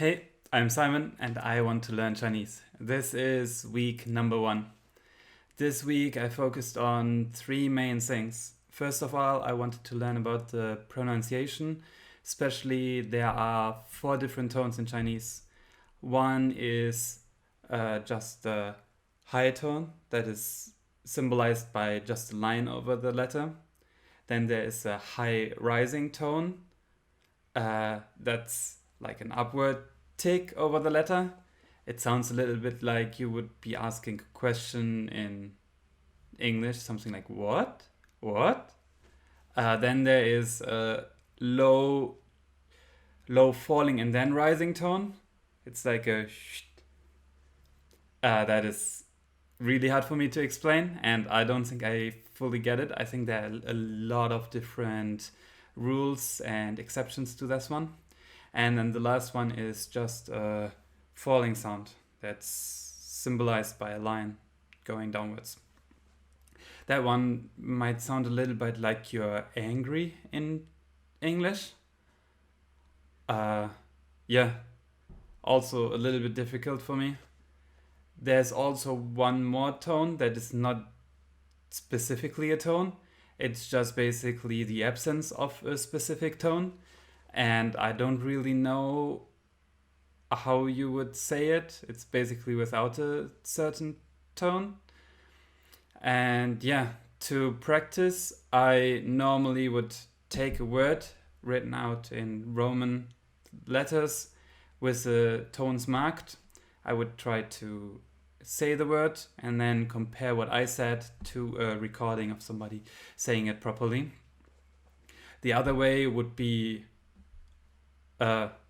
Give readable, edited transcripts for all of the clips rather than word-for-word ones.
Hey, I'm Simon and I want to learn Chinese. This is week number 1. This week I focused on 3 main things. First of all, I wanted to learn about the pronunciation, especially there are 4 different tones in Chinese. One is just the high tone that is symbolized by just a line over the letter. Then there is a high rising tone that's like an upward tick over the letter. It sounds a little bit like you would be asking a question in English, something like what? What? Then there is a low falling and then rising tone. It's like a sh. That is really hard for me to explain, and I don't think I fully get it. I think there are a lot of different rules and exceptions to this one. And then the last one is just a falling sound that's symbolized by a line going downwards. That one might sound a little bit like you're angry in English. Yeah, also a little bit difficult for me. There's also one more tone that is not specifically a tone. It's just basically the absence of a specific tone. And I don't really know how you would say it. It's basically without a certain tone. And yeah, to practice, I normally would take a word written out in Roman letters with the tones marked. I would try to say the word and then compare what I said to a recording of somebody saying it properly. The other way would be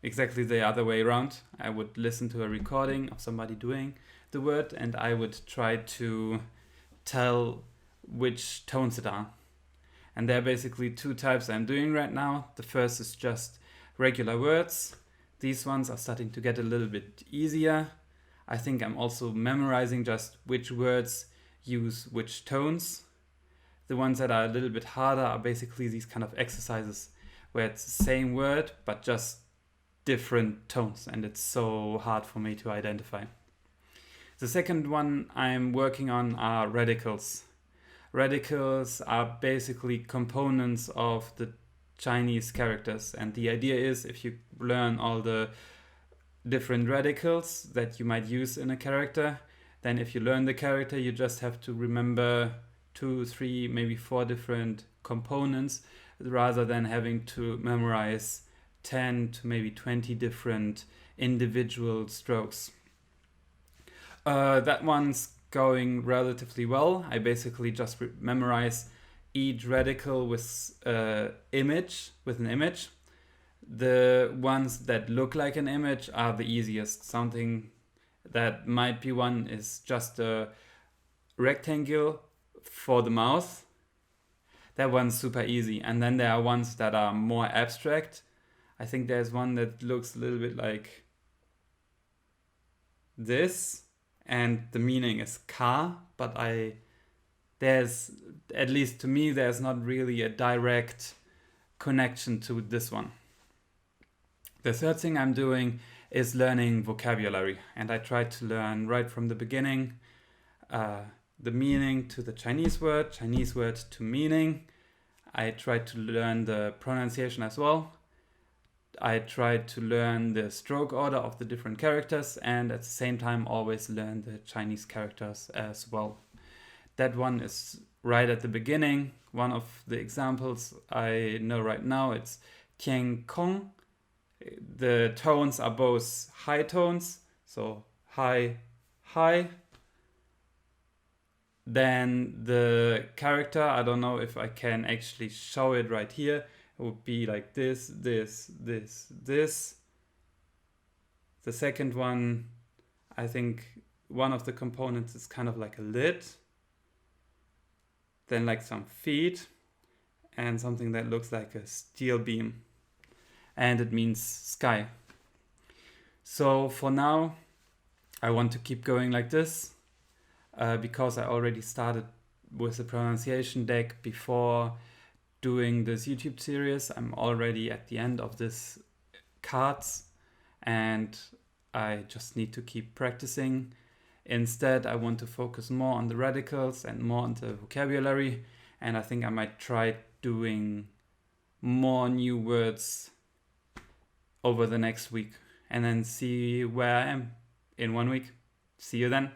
exactly the other way around. I would listen to a recording of somebody doing the word and I would try to tell which tones it are. And there are basically 2 types I'm doing right now. The first is just regular words. These ones are starting to get a little bit easier. I think I'm also memorizing just which words use which tones. The ones that are a little bit harder are basically these kind of exercises where it's the same word but just different tones, and it's so hard for me to identify. The second one I'm working on are radicals. Radicals are basically components of the Chinese characters, and the idea is if you learn all the different radicals that you might use in a character, then if you learn the character you just have to remember 2, 3, maybe 4 different components rather than having to memorize 10 to maybe 20 different individual strokes. That one's going relatively well. I basically just memorize each radical with an image. The ones that look like an image are the easiest. Something that might be one is just a rectangle for the mouth. That one's super easy. And then there are ones that are more abstract. I think there's one that looks a little bit like this, and the meaning is car, but there's, at least to me, there's not really a direct connection to this one. The third thing I'm doing is learning vocabulary, and I try to learn right from the beginning the meaning to the Chinese word to meaning. I try to learn the pronunciation as well. I try to learn the stroke order of the different characters and at the same time always learn the Chinese characters as well. That one is right at the beginning. One of the examples I know right now, it's Tian Kong. The tones are both high tones, so high, high. Then the character, I don't know if I can actually show it right here. It would be like this. The second one, I think one of the components is kind of like a lid. Then like some feet and something that looks like a steel beam. And it means sky. So for now, I want to keep going like this because I already started with the pronunciation deck before doing this YouTube series. I'm already at the end of this cards and I just need to keep practicing. Instead, I want to focus more on the radicals and more on the vocabulary, and I think I might try doing more new words over the next week and then see where I am in 1 week. See you then.